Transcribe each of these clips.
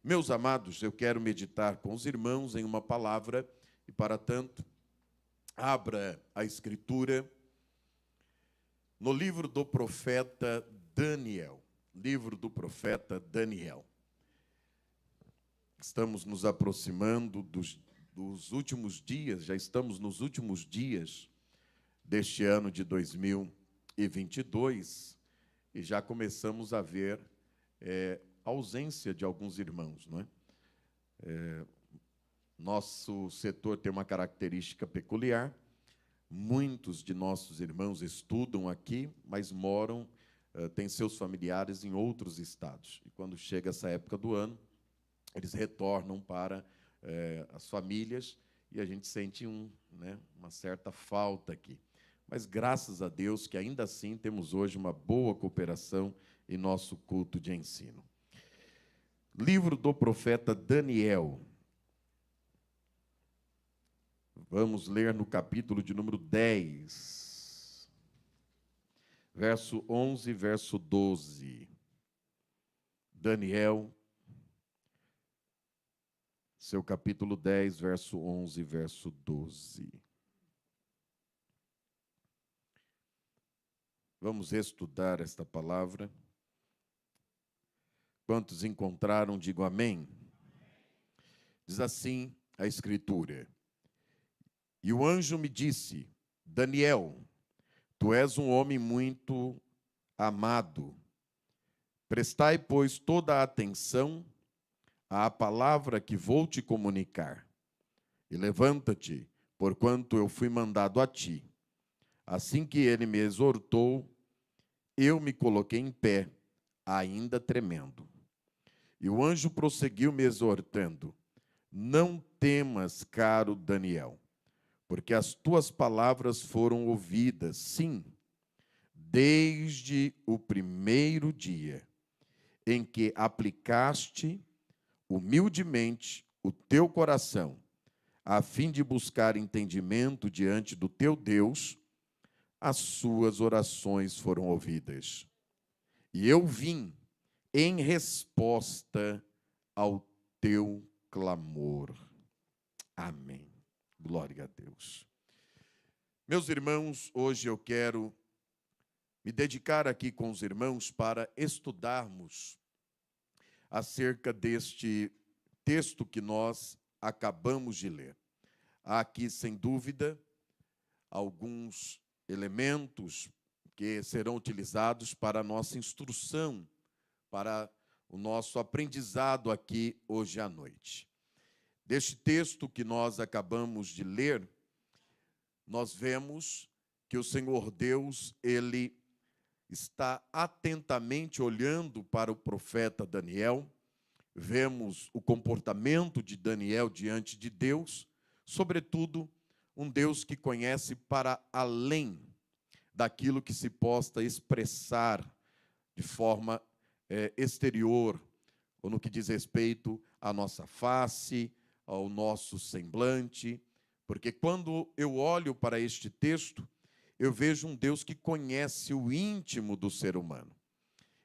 Meus amados, eu quero meditar com os irmãos em uma palavra e, para tanto, abra a Escritura no livro do profeta Daniel. Livro do profeta Daniel. Estamos nos aproximando dos últimos dias, já estamos nos últimos dias deste ano de 2022 e já começamos a ver a ausência de alguns irmãos, não é? Nosso setor tem uma característica peculiar. Muitos de nossos irmãos estudam aqui, mas moram, têm seus familiares em outros estados. E quando chega essa época do ano, eles retornam para as famílias e a gente sente uma certa falta aqui. Mas, graças a Deus, que ainda assim temos hoje uma boa cooperação em nosso culto de ensino. Livro do profeta Daniel. Vamos ler no capítulo de número 10, verso 11, verso 12. Daniel, seu capítulo 10, verso 11, verso 12. Vamos estudar esta palavra. Quantos encontraram, digo amém. Diz assim a Escritura. E o anjo me disse, Daniel, tu és um homem muito amado. Prestai, pois, toda a atenção à palavra que vou te comunicar. E levanta-te, porquanto eu fui mandado a ti. Assim que ele me exortou, eu me coloquei em pé, ainda tremendo. E o anjo prosseguiu me exortando, não temas, caro Daniel, porque as tuas palavras foram ouvidas, sim, desde o primeiro dia em que aplicaste humildemente o teu coração, a fim de buscar entendimento diante do teu Deus, as suas orações foram ouvidas. E eu vim em resposta ao teu clamor. Amém. Glória a Deus. Meus irmãos, hoje eu quero me dedicar aqui com os irmãos para estudarmos acerca deste texto que nós acabamos de ler. Há aqui, sem dúvida, alguns elementos que serão utilizados para a nossa instrução, para o nosso aprendizado aqui hoje à noite. Deste texto que nós acabamos de ler, nós vemos que o Senhor Deus, Ele está atentamente olhando para o profeta Daniel. Vemos o comportamento de Daniel diante de Deus, sobretudo um Deus que conhece para além daquilo que se possa expressar de forma exterior, ou no que diz respeito à nossa face, ao nosso semblante, porque quando eu olho para este texto, eu vejo um Deus que conhece o íntimo do ser humano.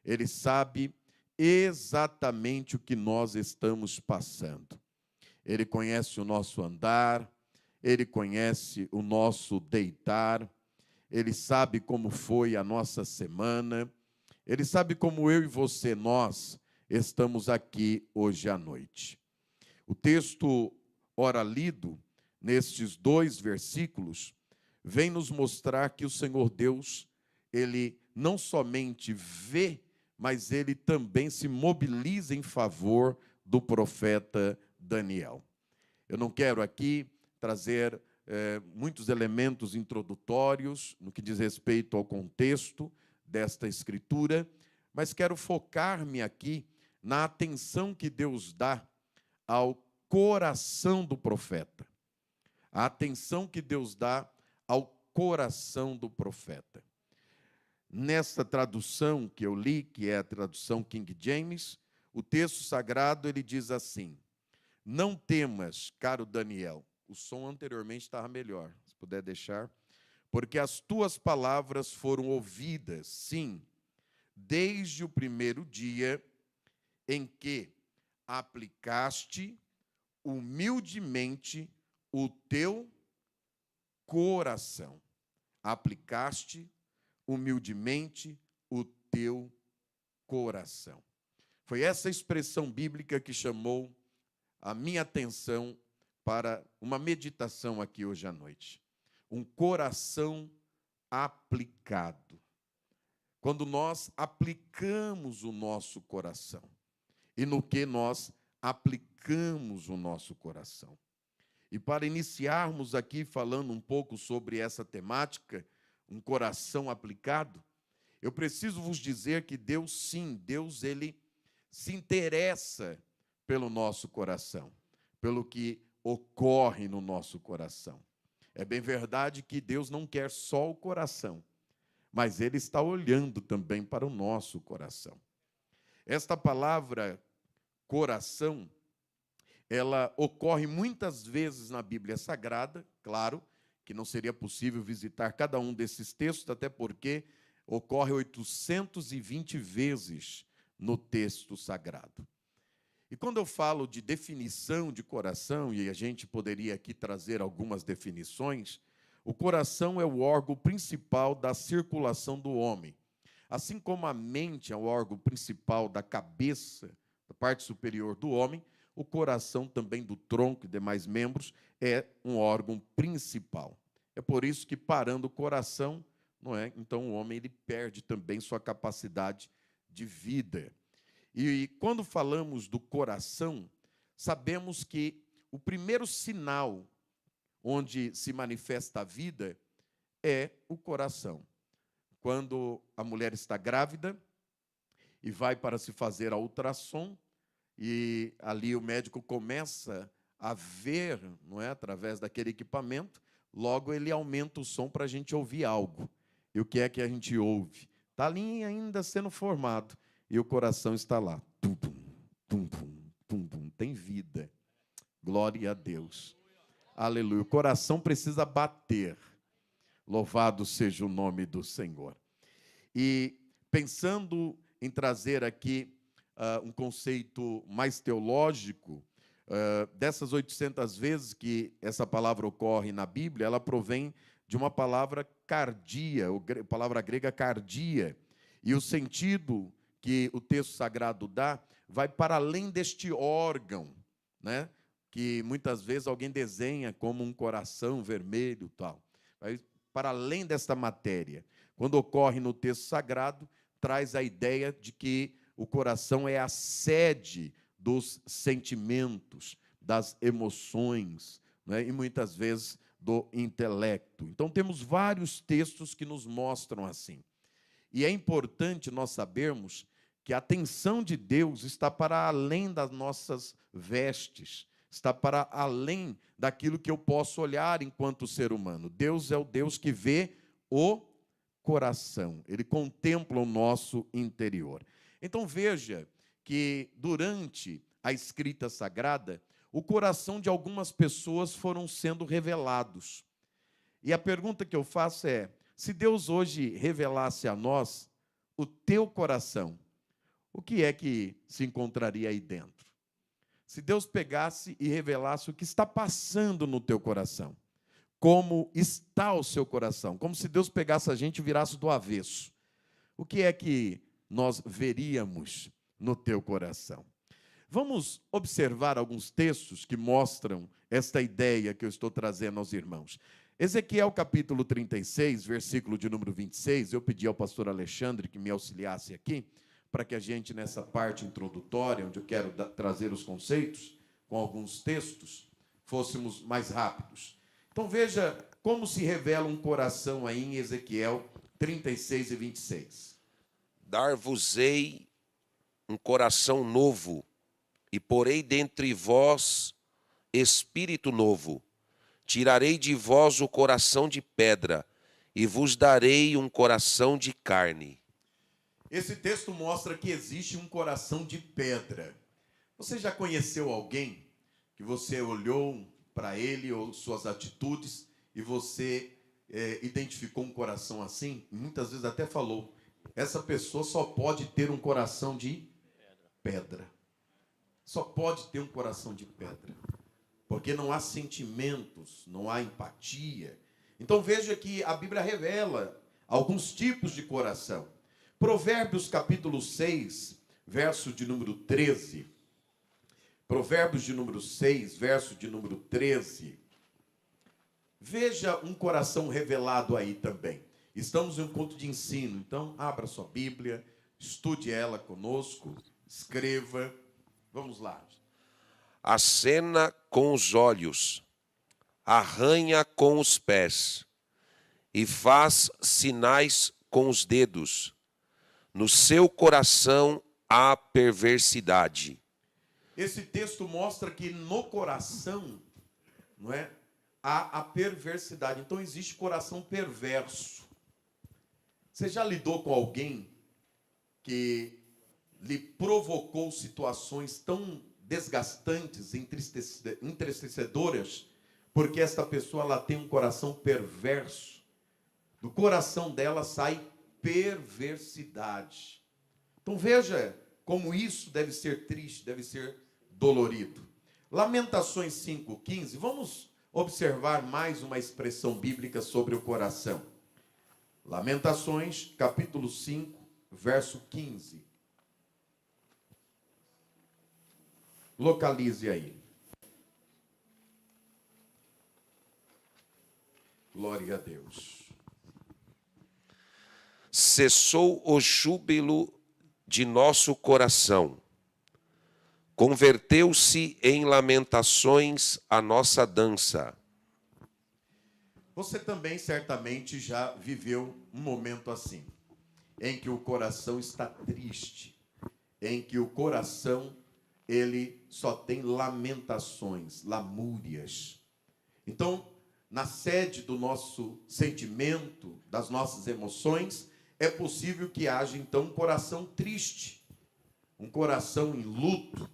Ele sabe exatamente o que nós estamos passando. Ele conhece o nosso andar, ele conhece o nosso deitar, ele sabe como foi a nossa semana, ele sabe como eu e você, nós, estamos aqui hoje à noite. O texto, ora lido, nestes 2 versículos, vem nos mostrar que o Senhor Deus, Ele não somente vê, mas Ele também se mobiliza em favor do profeta Daniel. Eu não quero aqui trazer muitos elementos introdutórios no que diz respeito ao contexto desta escritura, mas quero focar-me aqui na atenção que Deus dá ao coração do profeta. A atenção que Deus dá ao coração do profeta. Nessa tradução que eu li, que é a tradução King James, o texto sagrado ele diz assim: não temas, caro Daniel. O som anteriormente estava melhor, se puder deixar. Porque as tuas palavras foram ouvidas, sim, desde o primeiro dia em que aplicaste humildemente o teu coração. Aplicaste humildemente o teu coração. Foi essa expressão bíblica que chamou a minha atenção para uma meditação aqui hoje à noite. Um coração aplicado. Quando nós aplicamos o nosso coração. E no que nós aplicamos o nosso coração. E para iniciarmos aqui falando um pouco sobre essa temática, um coração aplicado, eu preciso vos dizer que Deus, sim, Deus, ele se interessa pelo nosso coração, pelo que ocorre no nosso coração. É bem verdade que Deus não quer só o coração, mas Ele está olhando também para o nosso coração. Esta palavra coração, ela ocorre muitas vezes na Bíblia Sagrada, claro que não seria possível visitar cada um desses textos, até porque ocorre 820 vezes no texto sagrado. E quando eu falo de definição de coração, e a gente poderia aqui trazer algumas definições, o coração é o órgão principal da circulação do homem. Assim como a mente é o órgão principal da cabeça, da parte superior do homem, o coração também do tronco e demais membros é um órgão principal. É por isso que parando o coração, não é? Então o homem ele perde também sua capacidade de vida. E quando falamos do coração, sabemos que o primeiro sinal onde se manifesta a vida é o coração. Quando a mulher está grávida e vai para se fazer a ultrassom, e ali o médico começa a ver, não é, através daquele equipamento, logo ele aumenta o som para a gente ouvir algo. E o que é que a gente ouve? Está ali ainda sendo formado. E o coração está lá. Tum, tum, tum, tum, tum, tum. Tem vida. Glória a Deus. Aleluia. O coração precisa bater. Louvado seja o nome do Senhor. E pensando em trazer aqui um conceito mais teológico, dessas 800 vezes que essa palavra ocorre na Bíblia, ela provém de uma palavra cardia, a palavra grega cardia. E o sentido que o texto sagrado dá vai para além deste órgão, né? Que muitas vezes alguém desenha como um coração vermelho, tal. Vai para além desta matéria. Quando ocorre no texto sagrado, traz a ideia de que o coração é a sede dos sentimentos, das emoções, né? E muitas vezes do intelecto. Então temos vários textos que nos mostram assim. E é importante nós sabermos que a atenção de Deus está para além das nossas vestes, está para além daquilo que eu posso olhar enquanto ser humano. Deus é o Deus que vê o coração, Ele contempla o nosso interior. Então veja que durante a escrita sagrada, o coração de algumas pessoas foram sendo revelados. E a pergunta que eu faço é, se Deus hoje revelasse a nós o teu coração, o que é que se encontraria aí dentro? Se Deus pegasse e revelasse o que está passando no teu coração, como está o seu coração, como se Deus pegasse a gente e virasse do avesso, o que é que nós veríamos no teu coração? Vamos observar alguns textos que mostram esta ideia que eu estou trazendo aos irmãos. Ezequiel capítulo 36, versículo de número 26, eu pedi ao pastor Alexandre que me auxiliasse aqui, para que a gente, nessa parte introdutória, onde eu quero trazer os conceitos, com alguns textos, fôssemos mais rápidos. Então veja como se revela um coração aí em Ezequiel 36 e 26. Dar-vos-ei um coração novo, e porei dentre vós espírito novo. Tirarei de vós o coração de pedra, e vos darei um coração de carne. Esse texto mostra que existe um coração de pedra. Você já conheceu alguém que você olhou para ele ou suas atitudes e você identificou um coração assim? Muitas vezes até falou, essa pessoa só pode ter um coração de pedra. só pode ter um coração de pedra, porque não há sentimentos, não há empatia. Então veja que a Bíblia revela alguns tipos de coração. Provérbios capítulo 6, verso de número 13. Provérbios de número 6, verso de número 13. Veja um coração revelado aí também. Estamos em um ponto de ensino, então abra sua Bíblia, estude ela conosco, escreva. Vamos lá. Acena com os olhos, arranha com os pés, e faz sinais com os dedos. No seu coração há perversidade. Esse texto mostra que no coração, não é, há a perversidade. Então existe coração perverso. Você já lidou com alguém que lhe provocou situações tão desgastantes, entristecedoras, porque esta pessoa ela tem um coração perverso? Do coração dela sai perversidade. Então veja como isso deve ser triste, deve ser dolorido. Lamentações 5:15, vamos observar mais uma expressão bíblica sobre o coração. Lamentações, capítulo 5, verso 15. Localize aí. Glória a Deus. Cessou o júbilo de nosso coração. Converteu-se em lamentações a nossa dança. Você também certamente já viveu um momento assim, em que o coração está triste, em que o coração ele só tem lamentações, lamúrias. Então, na sede do nosso sentimento, das nossas emoções, é possível que haja então um coração triste, um coração em luto,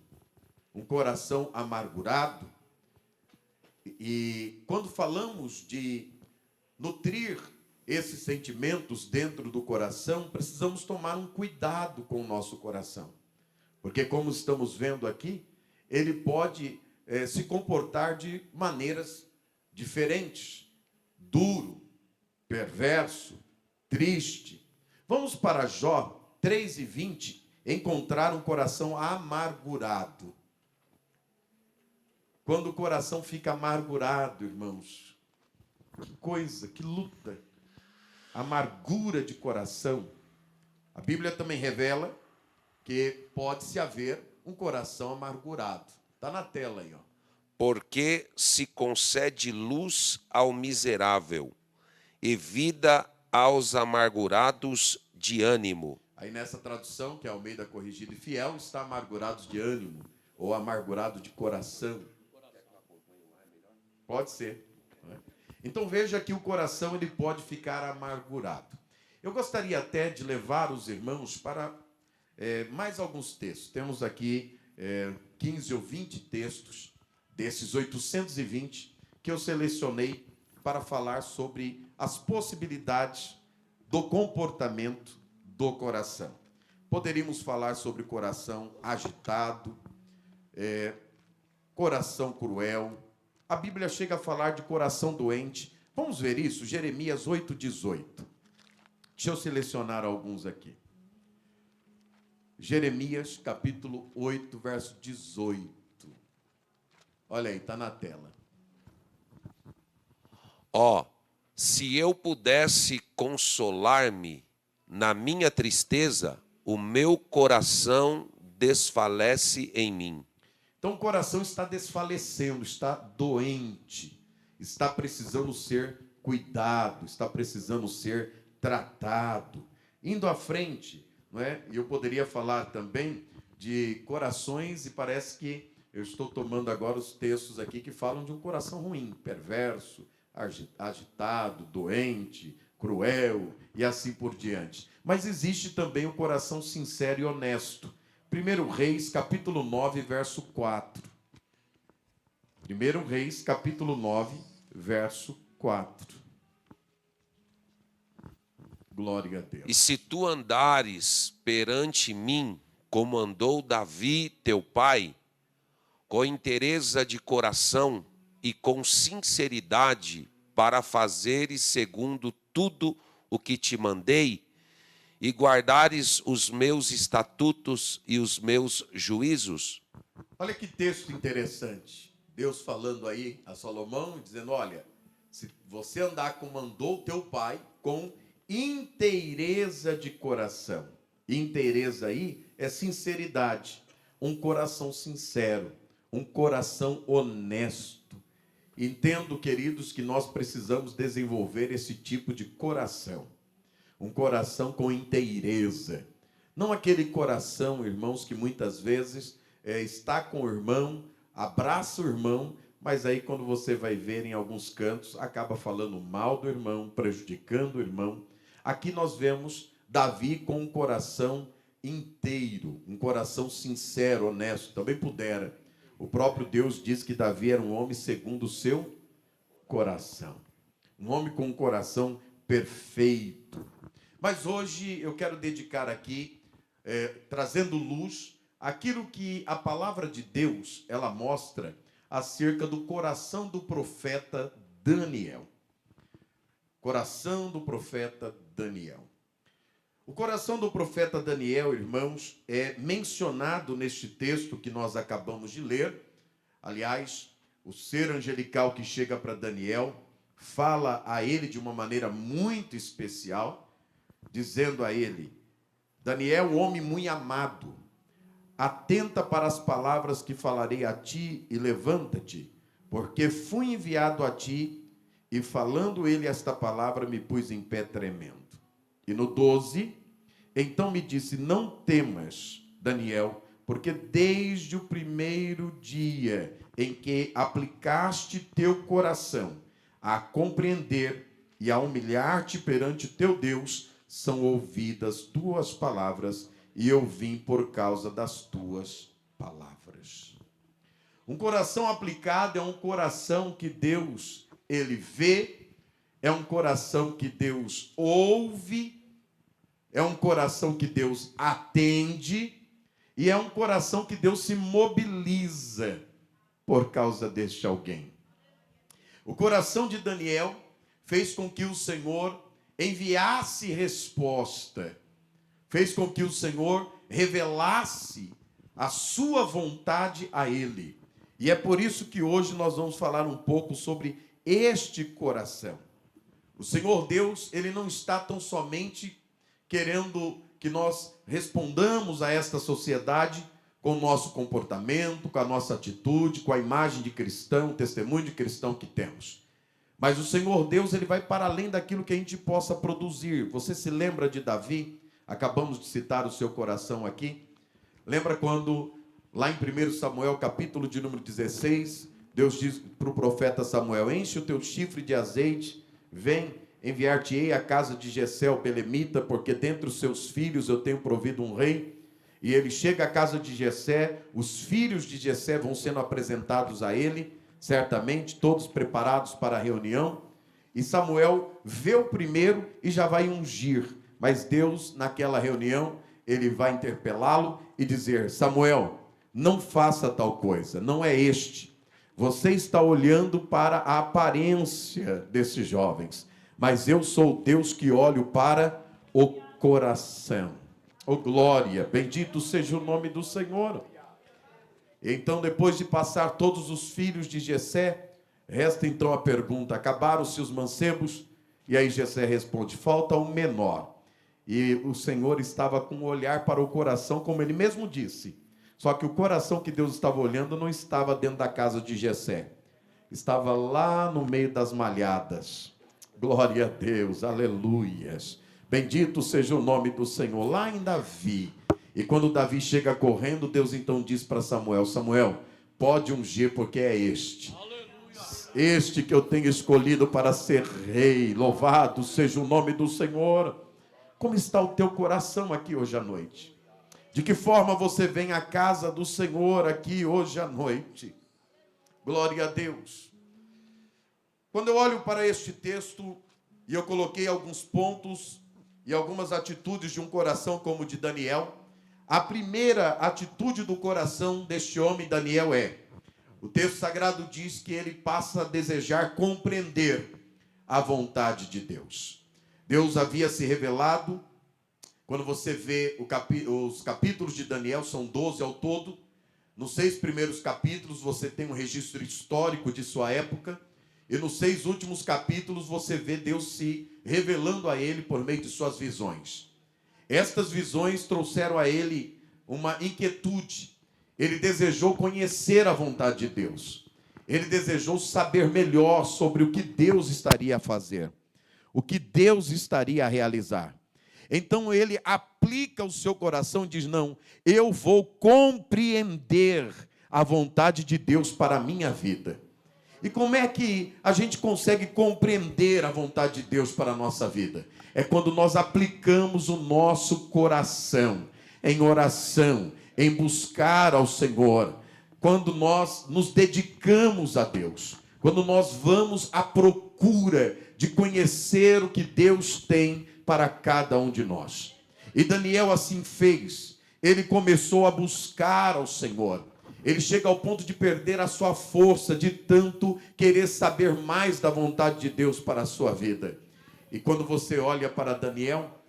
um coração amargurado. E quando falamos de nutrir esses sentimentos dentro do coração, precisamos tomar um cuidado com o nosso coração. Porque, como estamos vendo aqui, ele pode se comportar de maneiras diferentes. Duro, perverso, triste. Vamos para Jó 3:20, encontrar um coração amargurado. Quando o coração fica amargurado, irmãos, que coisa, que luta. Amargura de coração. A Bíblia também revela que pode-se haver um coração amargurado. Está na tela aí, ó. Porque se concede luz ao miserável e vida aos amargurados de ânimo. Aí nessa tradução, que é Almeida Corrigida e Fiel, está amargurados de ânimo ou amargurado de coração. Pode ser. Não é? Então veja que o coração ele pode ficar amargurado. Eu gostaria até de levar os irmãos para mais alguns textos. Temos aqui 15 ou 20 textos desses 820 que eu selecionei para falar sobre as possibilidades do comportamento do coração. Poderíamos falar sobre coração agitado, coração cruel. A Bíblia chega a falar de coração doente. Vamos ver isso? Jeremias 8:18. Deixa eu selecionar alguns aqui. Jeremias, capítulo 8, verso 18. Olha aí, está na tela. Ó, se eu pudesse consolar-me na minha tristeza, o meu coração desfalece em mim. Então o coração está desfalecendo, está doente, está precisando ser cuidado, está precisando ser tratado. Indo à frente, não é? Eu poderia falar também de corações, e parece que eu estou tomando agora os textos aqui que falam de um coração ruim, perverso, agitado, doente, cruel e assim por diante. Mas existe também o coração sincero e honesto. 1 Reis, capítulo 9, verso 4. 1 Reis, capítulo 9, verso 4. Glória a Deus. E se tu andares perante mim, como andou Davi, teu pai, com inteireza de coração e com sinceridade, para fazeres segundo tudo o que te mandei, e guardares os meus estatutos e os meus juízos. Olha que texto interessante. Deus falando aí a Salomão, dizendo, olha, se você andar como andou teu pai, com inteireza de coração. Inteireza aí é sinceridade, um coração sincero, um coração honesto. Entendo, queridos, que nós precisamos desenvolver esse tipo de coração. Um coração com inteireza. Não aquele coração, irmãos, que muitas vezes está com o irmão, abraça o irmão, mas aí quando você vai ver em alguns cantos, acaba falando mal do irmão, prejudicando o irmão. Aqui nós vemos Davi com um coração inteiro, um coração sincero, honesto. Também pudera. O próprio Deus diz que Davi era um homem segundo o seu coração. Um homem com um coração perfeito. Mas hoje eu quero dedicar aqui, trazendo luz, aquilo que a palavra de Deus, ela mostra acerca do coração do profeta Daniel. Coração do profeta Daniel. O coração do profeta Daniel, irmãos, é mencionado neste texto que nós acabamos de ler. Aliás, o ser angelical que chega para Daniel fala a ele de uma maneira muito especial, dizendo a ele, Daniel, homem muito amado, atenta para as palavras que falarei a ti e levanta-te, porque fui enviado a ti, e falando ele esta palavra, me pus em pé tremendo. E no 12, então me disse, não temas, Daniel, porque desde o primeiro dia em que aplicaste teu coração a compreender e a humilhar-te perante teu Deus, são ouvidas tuas palavras, e eu vim por causa das tuas palavras. Um coração aplicado é um coração que Deus, ele vê, é um coração que Deus ouve, é um coração que Deus atende, e é um coração que Deus se mobiliza por causa deste alguém. O coração de Daniel fez com que o Senhor enviasse resposta, fez com que o Senhor revelasse a sua vontade a ele. E é por isso que hoje nós vamos falar um pouco sobre este coração. O Senhor Deus, ele não está tão somente querendo que nós respondamos a esta sociedade com o nosso comportamento, com a nossa atitude, com a imagem de cristão, testemunho de cristão que temos. Mas o Senhor Deus, ele vai para além daquilo que a gente possa produzir. Você se lembra de Davi? Acabamos de citar o seu coração aqui. Lembra quando, lá em 1 Samuel, capítulo de número 16, Deus diz para o profeta Samuel, enche o teu chifre de azeite, vem, enviar-te-ei à casa de Jessé, o belemita, porque dentre os seus filhos eu tenho provido um rei. E ele chega à casa de Jessé, os filhos de Jessé vão sendo apresentados a ele, certamente, todos preparados para a reunião. E Samuel vê o primeiro e já vai ungir. Mas Deus, naquela reunião, ele vai interpelá-lo e dizer, Samuel, não faça tal coisa, não é este. Você está olhando para a aparência desses jovens, mas eu sou o Deus que olho para o coração. Oh, glória, bendito seja o nome do Senhor. Então, depois de passar todos os filhos de Jessé, resta então a pergunta, acabaram-se os mancebos? E aí Jessé responde, falta um menor. E o Senhor estava com um olhar para o coração, como ele mesmo disse. Só que o coração que Deus estava olhando não estava dentro da casa de Jessé. Estava lá no meio das malhadas. Glória a Deus, aleluias. Bendito seja o nome do Senhor. Lá em Davi. E quando Davi chega correndo, Deus então diz para Samuel, Samuel, pode ungir porque é este. Este que eu tenho escolhido para ser rei. Louvado seja o nome do Senhor. Como está o teu coração aqui hoje à noite? De que forma você vem à casa do Senhor aqui hoje à noite? Glória a Deus. Quando eu olho para este texto, e eu coloquei alguns pontos e algumas atitudes de um coração como o de Daniel, a primeira atitude do coração deste homem, Daniel, é o texto sagrado diz que ele passa a desejar compreender a vontade de Deus. Deus havia se revelado. Quando você vê os capítulos de Daniel, são 12 ao todo. Nos 6 primeiros capítulos você tem um registro histórico de sua época. E nos 6 últimos capítulos você vê Deus se revelando a ele por meio de suas visões. Estas visões trouxeram a ele uma inquietude. Ele desejou conhecer a vontade de Deus. Ele desejou saber melhor sobre o que Deus estaria a fazer, o que Deus estaria a realizar. Então ele aplica o seu coração e diz: não, eu vou compreender a vontade de Deus para a minha vida. E como é que a gente consegue compreender a vontade de Deus para a nossa vida? É quando nós aplicamos o nosso coração em oração, em buscar ao Senhor, quando nós nos dedicamos a Deus, quando nós vamos à procura de conhecer o que Deus tem para cada um de nós. E Daniel assim fez. Ele começou a buscar ao Senhor. Ele chega ao ponto de perder a sua força, de tanto querer saber mais da vontade de Deus para a sua vida. E quando você olha para Daniel,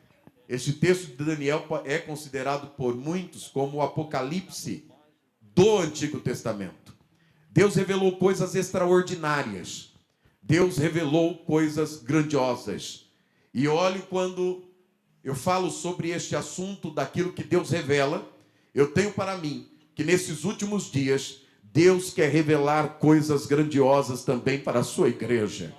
este texto de Daniel é considerado por muitos como o Apocalipse do Antigo Testamento. Deus revelou coisas extraordinárias. Deus revelou coisas grandiosas. E olhe, quando eu falo sobre este assunto daquilo que Deus revela, eu tenho para mim que nesses últimos dias, Deus quer revelar coisas grandiosas também para a sua igreja.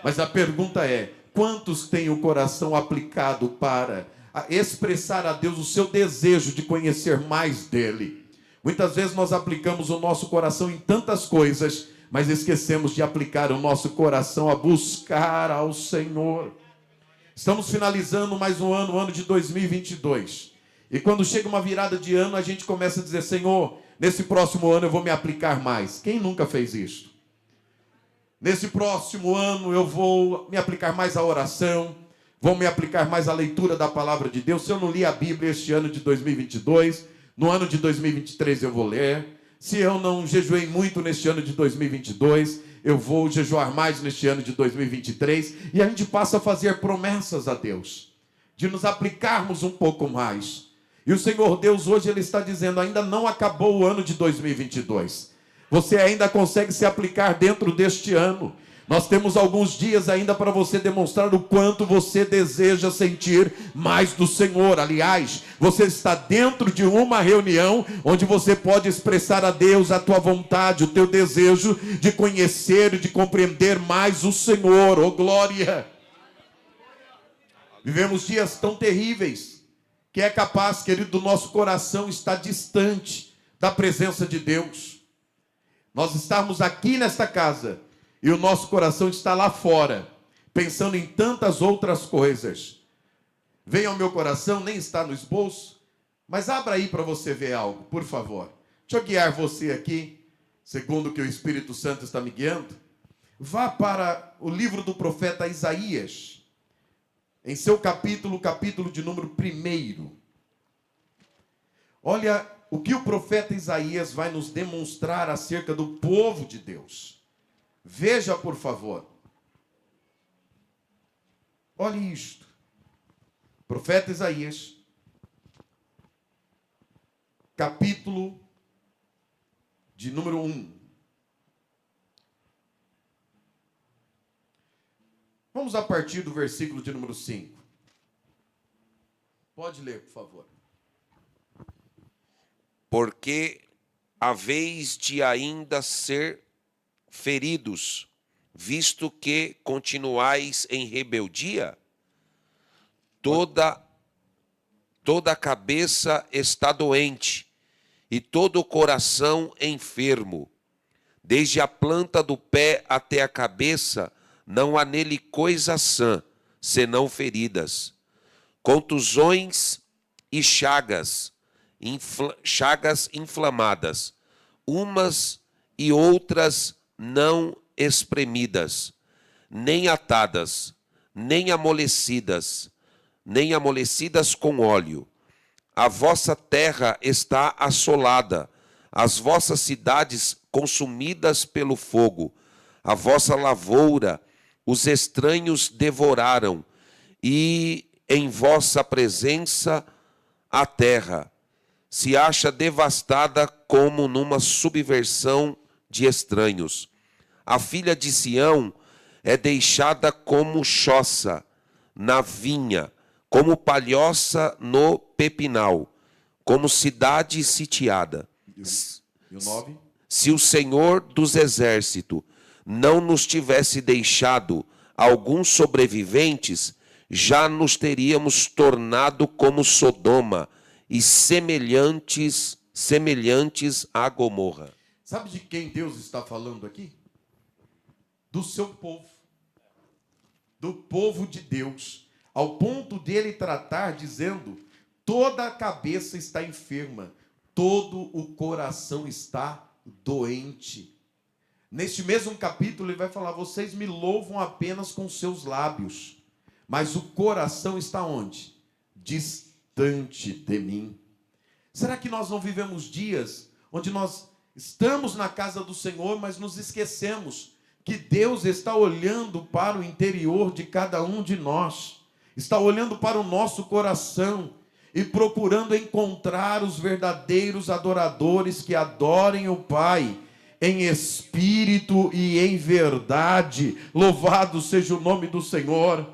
Mas a pergunta é: quantos têm o coração aplicado para expressar a Deus o seu desejo de conhecer mais dele? Muitas vezes nós aplicamos o nosso coração em tantas coisas, mas esquecemos de aplicar o nosso coração a buscar ao Senhor. Estamos finalizando mais um ano, o ano de 2022. E quando chega uma virada de ano, a gente começa a dizer: Senhor, nesse próximo ano eu vou me aplicar mais. Quem nunca fez isso? Nesse próximo ano eu vou me aplicar mais à oração, vou me aplicar mais à leitura da palavra de Deus. Se eu não li a Bíblia este ano de 2022, no ano de 2023 eu vou ler. Se eu não jejuei muito neste ano de 2022, eu vou jejuar mais neste ano de 2023. E a gente passa a fazer promessas a Deus, de nos aplicarmos um pouco mais. E o Senhor Deus hoje Ele está dizendo: ainda não acabou o ano de 2022. Você ainda consegue se aplicar dentro deste ano. Nós temos alguns dias ainda para você demonstrar o quanto você deseja sentir mais do Senhor. Aliás, você está dentro de uma reunião onde você pode expressar a Deus a tua vontade, o teu desejo de conhecer e de compreender mais o Senhor. Oh, glória! Vivemos dias tão terríveis que é capaz, querido, do nosso coração estar distante da presença de Deus. Nós estamos aqui nesta casa e o nosso coração está lá fora, pensando em tantas outras coisas. Vem ao meu coração, nem está no esboço, mas abra aí para você ver algo, por favor. Deixa eu guiar você aqui, segundo o que o Espírito Santo está me guiando. Vá para o livro do profeta Isaías, em seu capítulo de número 1. Olha o que o profeta Isaías vai nos demonstrar acerca do povo de Deus. Veja, por favor. Olhe isto. Profeta Isaías, capítulo de número 1. Vamos a partir do versículo de número 5. Pode ler, por favor. Porque haveis de ainda ser feridos, visto que continuais em rebeldia? Toda a cabeça está doente, e todo o coração enfermo. Desde a planta do pé até a cabeça, não há nele coisa sã, senão feridas, contusões e chagas inflamadas, umas e outras não espremidas, nem atadas, nem amolecidas com óleo. A vossa terra está assolada, as vossas cidades consumidas pelo fogo. A vossa lavoura os estranhos devoraram, e em vossa presença a terra se acha devastada como numa subversão de estranhos. A filha de Sião é deixada como choça na vinha, como palhoça no pepinal, como cidade sitiada. E o 9? Se o Senhor dos Exércitos não nos tivesse deixado alguns sobreviventes, já nos teríamos tornado como Sodoma e semelhantes a Gomorra. Sabe de quem Deus está falando aqui? Do seu povo. Do povo de Deus. Ao ponto dele tratar dizendo: toda a cabeça está enferma, todo o coração está doente. Neste mesmo capítulo ele vai falar: vocês me louvam apenas com seus lábios, mas o coração está onde? Distante de mim. Será que nós não vivemos dias onde nós estamos na casa do Senhor, mas nos esquecemos que Deus está olhando para o interior de cada um de nós, está olhando para o nosso coração e procurando encontrar os verdadeiros adoradores que adorem o Pai em espírito e em verdade? Louvado seja o nome do Senhor.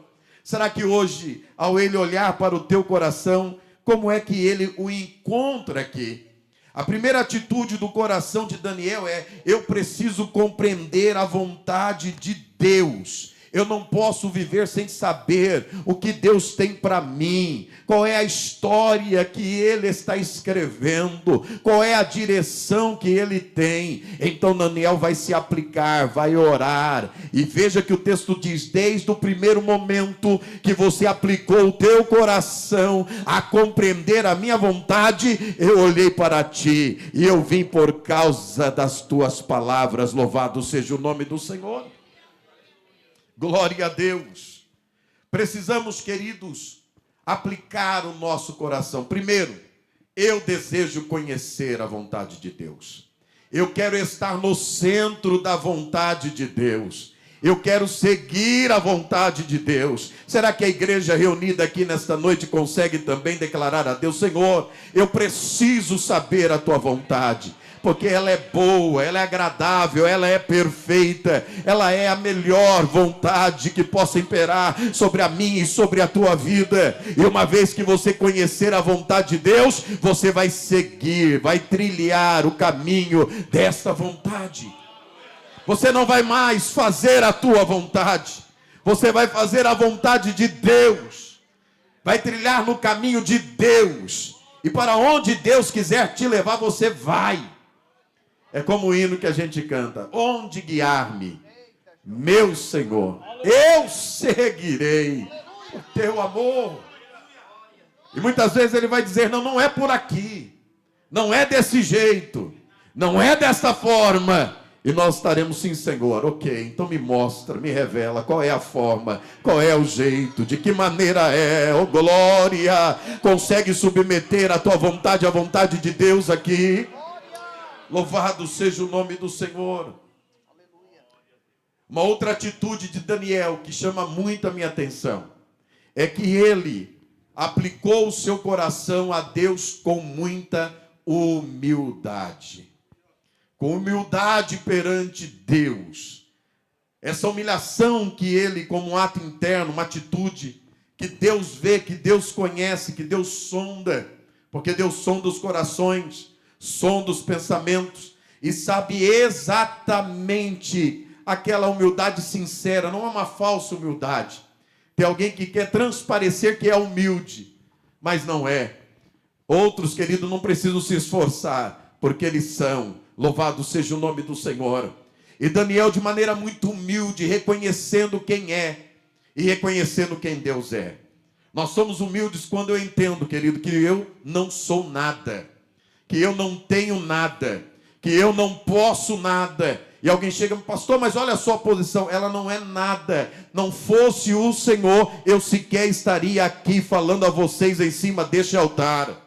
Será que hoje, ao Ele olhar para o teu coração, como é que Ele o encontra aqui? A primeira atitude do coração de Daniel é: eu preciso compreender a vontade de Deus. Eu não posso viver sem saber o que Deus tem para mim, qual é a história que Ele está escrevendo, qual é a direção que Ele tem. Então Daniel vai se aplicar, vai orar, e veja que o texto diz: desde o primeiro momento que você aplicou o teu coração a compreender a minha vontade, eu olhei para ti, e eu vim por causa das tuas palavras. Louvado seja o nome do Senhor. Glória a Deus. Precisamos, queridos, aplicar o nosso coração. Primeiro, eu desejo conhecer a vontade de Deus. Eu quero estar no centro da vontade de Deus. Eu quero seguir a vontade de Deus. Será que a igreja reunida aqui nesta noite consegue também declarar a Deus: Senhor, eu preciso saber a tua vontade, porque ela é boa, ela é agradável, ela é perfeita, ela é a melhor vontade que possa imperar sobre a minha e sobre a tua vida. E uma vez que você conhecer a vontade de Deus, você vai seguir, vai trilhar o caminho dessa vontade. Você não vai mais fazer a tua vontade, você vai fazer a vontade de Deus, vai trilhar no caminho de Deus, e para onde Deus quiser te levar, você vai. É como o hino que a gente canta: onde guiar-me, meu Senhor, eu seguirei o teu amor. E muitas vezes Ele vai dizer: não, não é por aqui, não é desse jeito, não é dessa forma. E nós estaremos: sim, Senhor, ok, então me mostra, me revela qual é a forma, qual é o jeito, de que maneira é, oh glória. Consegue submeter a tua vontade à vontade de Deus aqui? Louvado seja o nome do Senhor. Uma outra atitude de Daniel que chama muito a minha atenção é que ele aplicou o seu coração a Deus com muita humildade. Com humildade perante Deus. Essa humilhação que ele, como um ato interno, uma atitude que Deus vê, que Deus conhece, que Deus sonda, porque Deus sonda os corações, sonda os pensamentos e sabe exatamente aquela humildade sincera. Não é uma falsa humildade. Tem alguém que quer transparecer que é humilde, mas não é. Outros, queridos, não precisam se esforçar, porque eles são. Louvado seja o nome do Senhor. E Daniel, de maneira muito humilde, reconhecendo quem é e reconhecendo quem Deus é. Nós somos humildes quando eu entendo, querido, que eu não sou nada, que eu não tenho nada, que eu não posso nada. E alguém chega: pastor, mas olha a sua posição. Ela não é nada. Não fosse o Senhor, eu sequer estaria aqui falando a vocês em cima deste altar.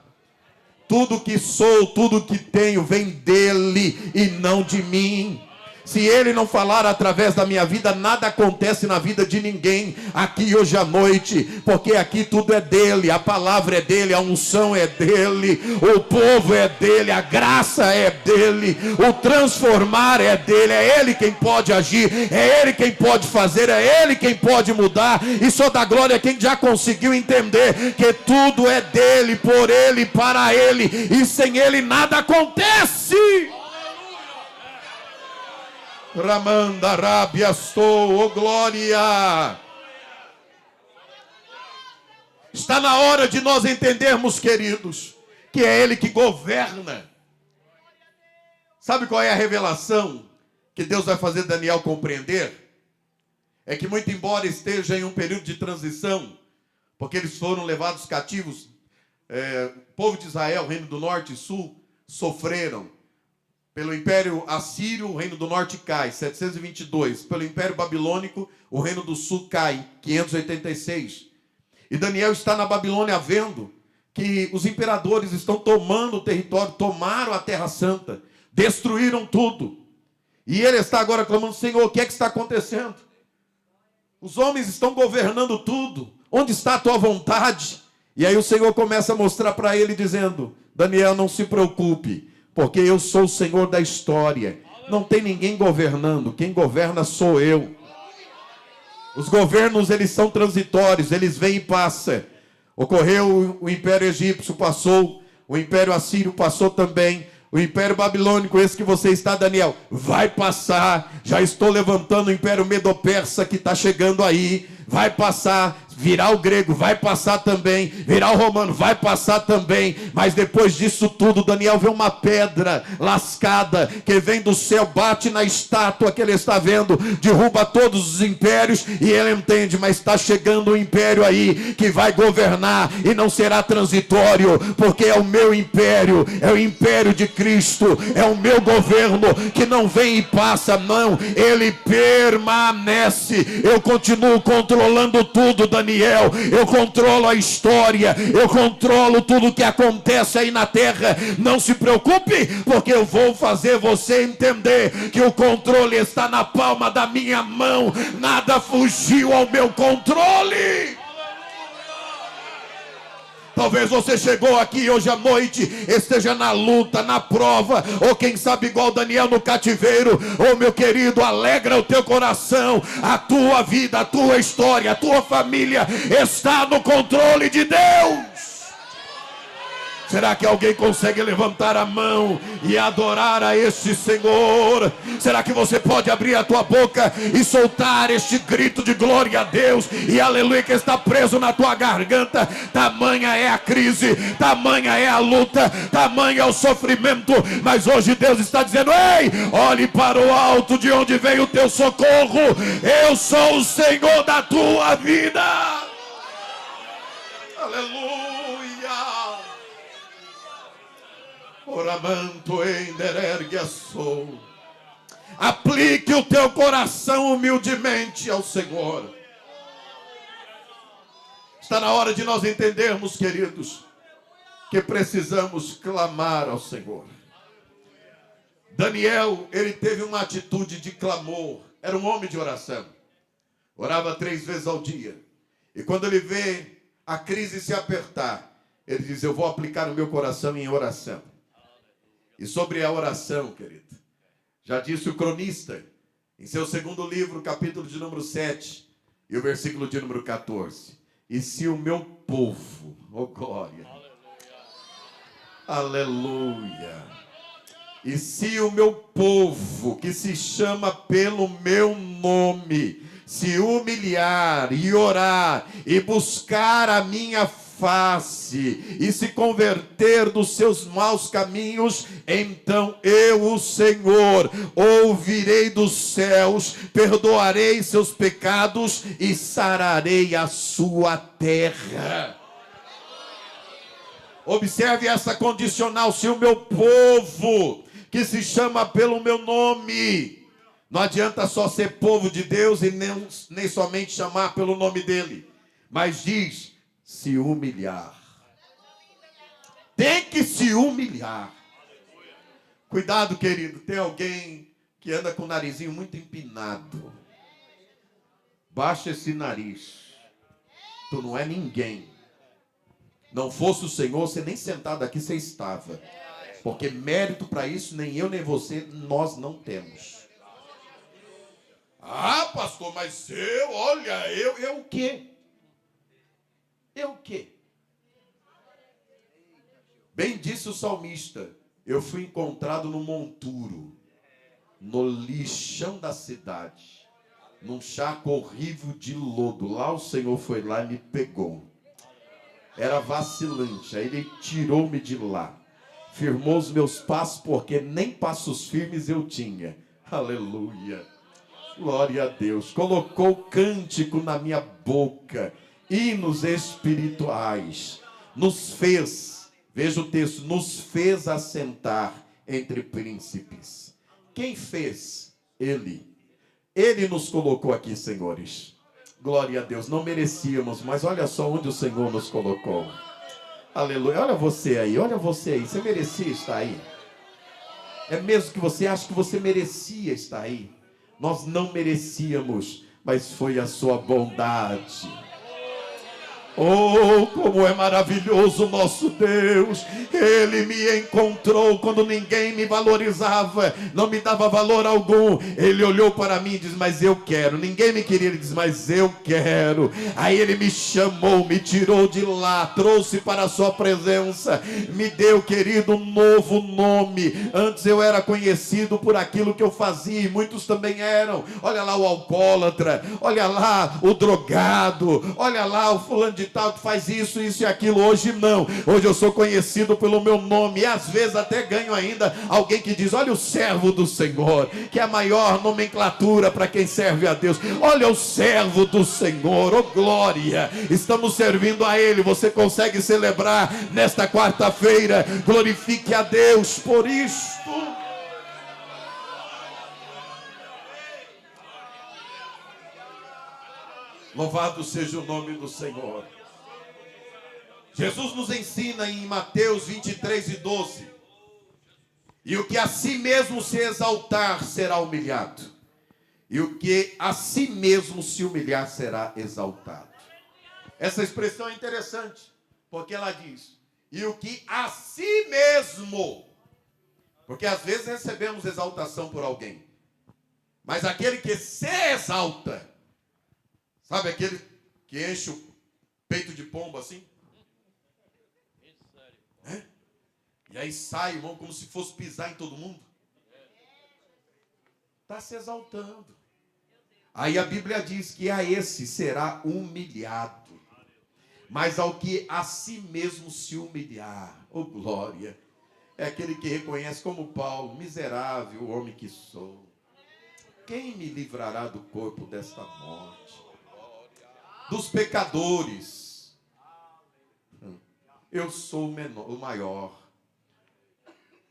Tudo que sou, tudo que tenho vem dele e não de mim. Se ele não falar através da minha vida, nada acontece na vida de ninguém aqui hoje à noite, porque aqui tudo é dele, a palavra é dele, a unção é dele, o povo é dele, a graça é dele, o transformar é dele, é ele quem pode agir, é ele quem pode fazer, é ele quem pode mudar, e só dá glória a quem já conseguiu entender que tudo é dele, por ele, para ele, e sem ele nada acontece. Ramanda Rábia sou, oh glória. Está na hora de nós entendermos, queridos, que é ele que governa. Sabe qual é a revelação que Deus vai fazer Daniel compreender? É que muito embora esteja em um período de transição, porque eles foram levados cativos, o povo de Israel, o reino do norte e sul, sofreram. Pelo Império Assírio, o Reino do Norte cai, 722. Pelo Império Babilônico, o Reino do Sul cai, 586. E Daniel está na Babilônia vendo que os imperadores estão tomando o território, tomaram a Terra Santa, destruíram tudo. E ele está agora clamando: Senhor, o que é que está acontecendo? Os homens estão governando tudo. Onde está a tua vontade? E aí o Senhor começa a mostrar para ele dizendo: Daniel, não se preocupe, porque eu sou o Senhor da história. Não tem ninguém governando. Quem governa sou eu. Os governos, eles são transitórios. Eles vêm e passam. Ocorreu o Império Egípcio, passou. O Império Assírio passou também. O Império Babilônico, esse que você está, Daniel, vai passar. Já estou levantando o Império Medo-Persa que está chegando aí. Vai passar. Virar o grego, vai passar também. Virar o romano, vai passar também. Mas depois disso tudo, Daniel vê uma pedra lascada que vem do céu, bate na estátua que ele está vendo, derruba todos os impérios, e ele entende: mas está chegando um império aí que vai governar e não será transitório, porque é o meu império, é o império de Cristo, é o meu governo que não vem e passa, não, ele permanece. Eu continuo controlando tudo, Daniel. Eu controlo a história, eu controlo tudo que acontece aí na terra. Não se preocupe, porque eu vou fazer você entender que o controle está na palma da minha mão. Nada fugiu ao meu controle. Talvez você chegou aqui hoje à noite, esteja na luta, na prova, ou quem sabe igual Daniel no cativeiro. Oh, meu querido, alegra o teu coração. A tua vida, a tua história, a tua família está no controle de Deus. Será que alguém consegue levantar a mão e adorar a este Senhor? Será que você pode abrir a tua boca e soltar este grito de glória a Deus e aleluia que está preso na tua garganta? Tamanha é a crise, tamanha é a luta, tamanha é o sofrimento, mas hoje Deus está dizendo: ei, olhe para o alto, de onde vem o teu socorro. Eu sou o Senhor da tua vida. Aleluia. Oramanto enderergue sou. Aplique o teu coração humildemente ao Senhor. Está na hora de nós entendermos, queridos, que precisamos clamar ao Senhor. Daniel, ele teve uma atitude de clamor. Era um homem de oração. Orava 3 vezes ao dia. E quando ele vê a crise se apertar, ele diz: eu vou aplicar o meu coração em oração. E sobre a oração, querido, já disse o cronista, em seu 2º livro, capítulo de número 7, e o versículo de número 14. E se o meu povo, oh glória, aleluia, e se o meu povo, que se chama pelo meu nome, se humilhar e orar e buscar a minha face e se converter dos seus maus caminhos, então eu, o Senhor, ouvirei dos céus, perdoarei seus pecados e sararei a sua terra. Observe essa condicional: se o meu povo, que se chama pelo meu nome. Não adianta só ser povo de Deus e nem somente chamar pelo nome dele, mas diz: se humilhar. tem que se humilhar. Cuidado, querido, tem alguém que anda com o narizinho muito empinado. Baixa esse nariz. Tu não é ninguém. Não fosse o Senhor, você nem sentado aqui você estava. Porque mérito para isso, nem eu nem você, nós não temos. Ah, pastor, mas eu o quê? Eu o quê? Bem disse o salmista, eu fui encontrado no monturo, no lixão da cidade, num charco horrível de lodo. Lá o Senhor foi lá e me pegou. Era vacilante, aí ele tirou-me de lá. Firmou os meus passos, porque nem passos firmes eu tinha. Aleluia. Glória a Deus. Colocou cântico na minha boca, hinos espirituais. Nos fez, veja o texto, nos fez assentar entre príncipes. Quem fez? Ele. Ele nos colocou aqui, senhores. Glória a Deus. Não merecíamos, mas olha só onde o Senhor nos colocou. Aleluia. Olha você aí, olha você aí. Você merecia estar aí? É mesmo que você acha que você merecia estar aí? Nós não merecíamos, mas foi a sua bondade. Oh, como é maravilhoso o nosso Deus. Ele me encontrou quando ninguém me valorizava, não me dava valor algum. Ele olhou para mim e disse, mas eu quero. Ninguém me queria, ele disse, mas eu quero. Aí ele me chamou, me tirou de lá, trouxe para a sua presença, me deu, querido, um novo nome. Antes eu era conhecido por aquilo que eu fazia, e muitos também eram. Olha lá o alcoólatra, olha lá o drogado, olha lá o fulano de tal que faz isso, isso e aquilo. Hoje não, hoje eu sou conhecido pelo meu nome, e às vezes até ganho ainda alguém que diz, olha o servo do Senhor, que é a maior nomenclatura para quem serve a Deus. Olha o servo do Senhor, oh glória, estamos servindo a Ele. Você consegue celebrar nesta quarta-feira? Glorifique a Deus por isto. Louvado seja o nome do Senhor. Jesus nos ensina em Mateus 23:12. E o que a si mesmo se exaltar será humilhado, e o que a si mesmo se humilhar será exaltado. Essa expressão é interessante, porque ela diz, e o que a si mesmo, porque às vezes recebemos exaltação por alguém, mas aquele que se exalta, sabe aquele que enche o peito de pombo assim? É? E aí sai, irmão, como se fosse pisar em todo mundo. Está se exaltando. Aí a Bíblia diz que a esse será humilhado, mas ao que a si mesmo se humilhar, oh glória, é aquele que reconhece como Paulo, miserável o homem que sou. Quem me livrará do corpo desta morte? Dos pecadores, eu sou o maior.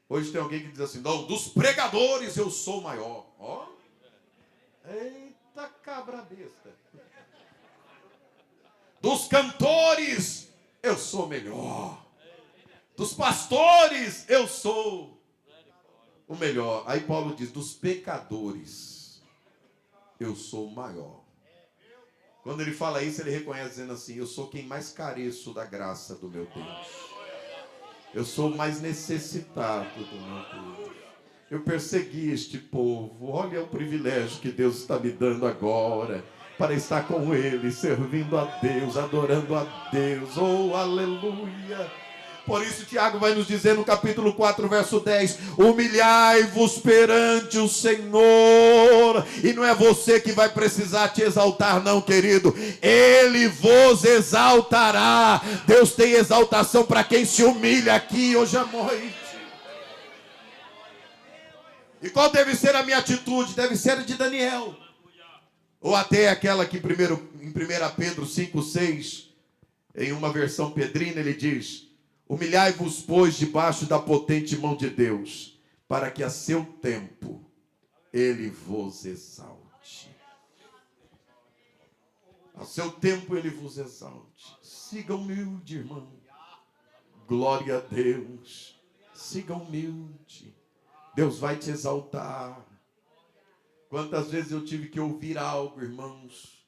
Hoje tem alguém que diz assim, não, dos pregadores eu sou o maior. Ó, eita cabra besta. Dos cantores eu sou o melhor. Dos pastores eu sou o melhor. Aí Paulo diz, dos pecadores eu sou o maior. Quando ele fala isso, ele reconhece dizendo assim, eu sou quem mais careço da graça do meu Deus. Eu sou o mais necessitado do meu Deus. Eu persegui este povo. Olha o privilégio que Deus está me dando agora, para estar com Ele, servindo a Deus, adorando a Deus. Oh, aleluia! Por isso Tiago vai nos dizer no capítulo 4, verso 10, humilhai-vos perante o Senhor. E não é você que vai precisar te exaltar não, querido. Ele vos exaltará. Deus tem exaltação para quem se humilha aqui hoje à noite. E qual deve ser a minha atitude? Deve ser a de Daniel. Ou até aquela que em 1 Pedro 5:6, em uma versão pedrina, ele diz, humilhai-vos, pois, debaixo da potente mão de Deus, para que a seu tempo Ele vos exalte. A seu tempo Ele vos exalte. Siga humilde, irmão. Glória a Deus. Siga humilde. Deus vai te exaltar. Quantas vezes eu tive que ouvir algo, irmãos,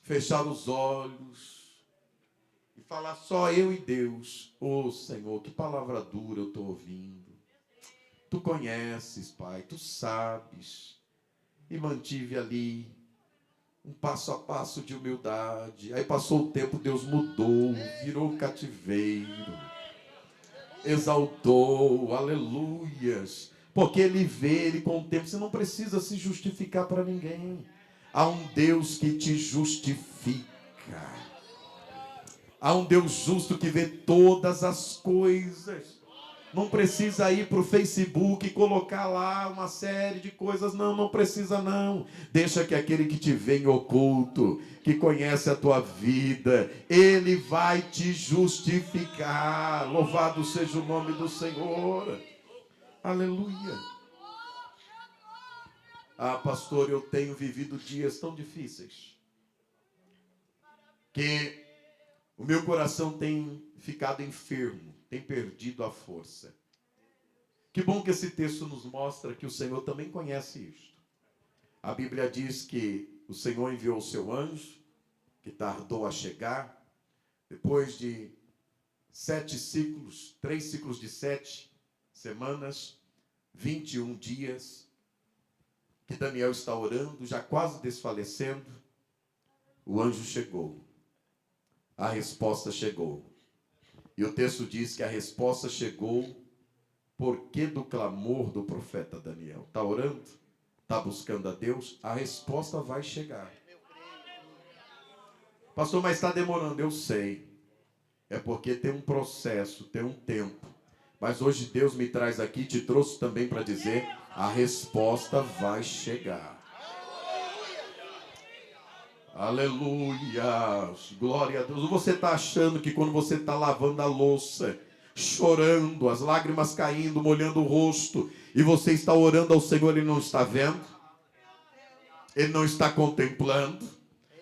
fechar os olhos e falar só eu e Deus. Ô Senhor, que palavra dura eu estou ouvindo. Tu conheces, Pai, tu sabes. E mantive ali um passo a passo de humildade. Aí passou o tempo, Deus mudou, virou cativeiro, exaltou, aleluias. Porque Ele vê, Ele contempla. Você não precisa se justificar para ninguém. Há um Deus que te justifica. Há um Deus justo que vê todas as coisas. Não precisa ir para o Facebook e colocar lá uma série de coisas. Não, não precisa não. Deixa que aquele que te vê em oculto, que conhece a tua vida, Ele vai te justificar. Louvado seja o nome do Senhor. Aleluia. Ah, pastor, eu tenho vivido dias tão difíceis que o meu coração tem ficado enfermo, tem perdido a força. Que bom que esse texto nos mostra que o Senhor também conhece isto. A Bíblia diz que o Senhor enviou o seu anjo, que tardou a chegar, depois de 7 ciclos, 3 ciclos de 7 semanas, 21 dias, que Daniel está orando, já quase desfalecendo, o anjo chegou. A resposta chegou. E o texto diz que a resposta chegou porque do clamor do profeta Daniel. Está orando? Está buscando a Deus? A resposta vai chegar. Pastor, mas está demorando. Eu sei. É porque tem um processo, tem um tempo. Mas hoje Deus me traz aqui, te trouxe também para dizer, a resposta vai chegar. Aleluia, glória a Deus. Você está achando que quando você está lavando a louça, chorando, as lágrimas caindo, molhando o rosto, e você está orando ao Senhor, Ele não está vendo? Ele não está contemplando?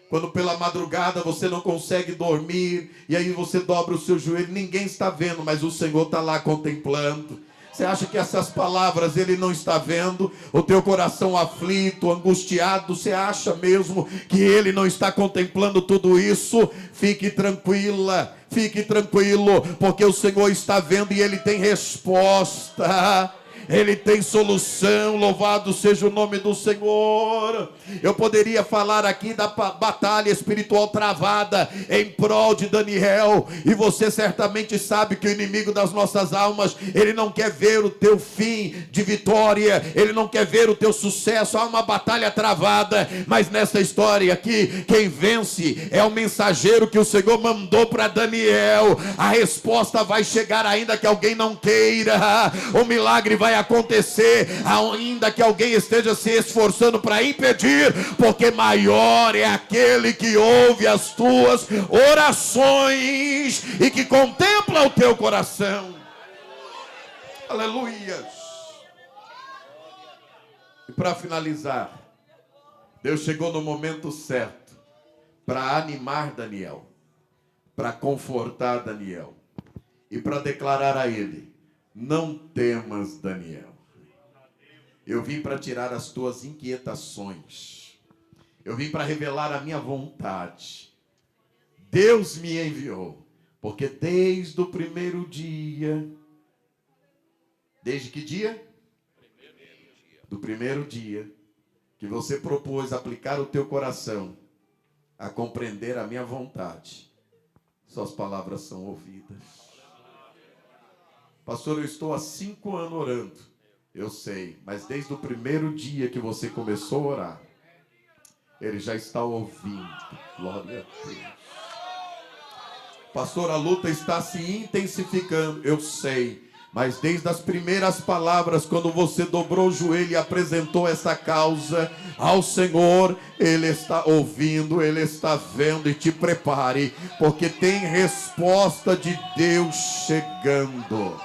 Quando pela madrugada você não consegue dormir, e aí você dobra o seu joelho, ninguém está vendo, mas o Senhor está lá contemplando. Você acha que essas palavras Ele não está vendo? O teu coração aflito, angustiado, você acha mesmo que Ele não está contemplando tudo isso? Fique tranquila, fique tranquilo, porque o Senhor está vendo e Ele tem resposta. Ele tem solução, louvado seja o nome do Senhor. Eu poderia falar aqui da batalha espiritual travada em prol de Daniel, e você certamente sabe que o inimigo das nossas almas, ele não quer ver o teu fim de vitória, ele não quer ver o teu sucesso. Há uma batalha travada, mas nessa história aqui, quem vence é o mensageiro que o Senhor mandou para Daniel. A resposta vai chegar, ainda que alguém não queira. O milagre vai acontecer, ainda que alguém esteja se esforçando para impedir, porque maior é aquele que ouve as tuas orações e que contempla o teu coração. Aleluia. E para finalizar, Deus chegou no momento certo para animar Daniel, para confortar Daniel e para declarar a ele: não temas, Daniel. Eu vim para tirar as tuas inquietações. Eu vim para revelar a minha vontade. Deus me enviou, porque desde o primeiro dia... Desde que dia? Do primeiro dia que você propôs aplicar o teu coração a compreender a minha vontade, suas palavras são ouvidas. Pastor, eu estou há 5 anos orando. Eu sei, mas desde o primeiro dia que você começou a orar, Ele já está ouvindo. Glória a Deus. Pastor, a luta está se intensificando. Eu sei, mas desde as primeiras palavras, quando você dobrou o joelho e apresentou essa causa ao Senhor, Ele está ouvindo, Ele está vendo, e te prepare, porque tem resposta de Deus chegando.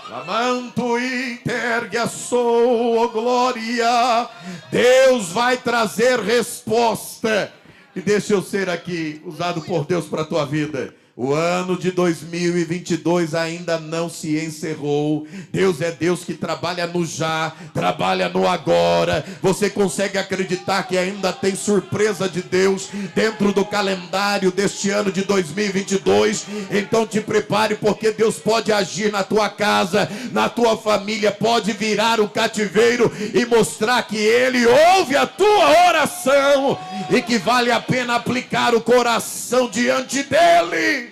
Lamanto intergue a sua glória. Deus vai trazer resposta. E deixa eu ser aqui usado por Deus para a tua vida. O ano de 2022 ainda não se encerrou. Deus é Deus que trabalha no já, trabalha no agora. Você consegue acreditar que ainda tem surpresa de Deus dentro do calendário deste ano de 2022? Então te prepare, porque Deus pode agir na tua casa, na tua família, pode virar o cativeiro e mostrar que Ele ouve a tua oração e que vale a pena aplicar o coração diante dEle.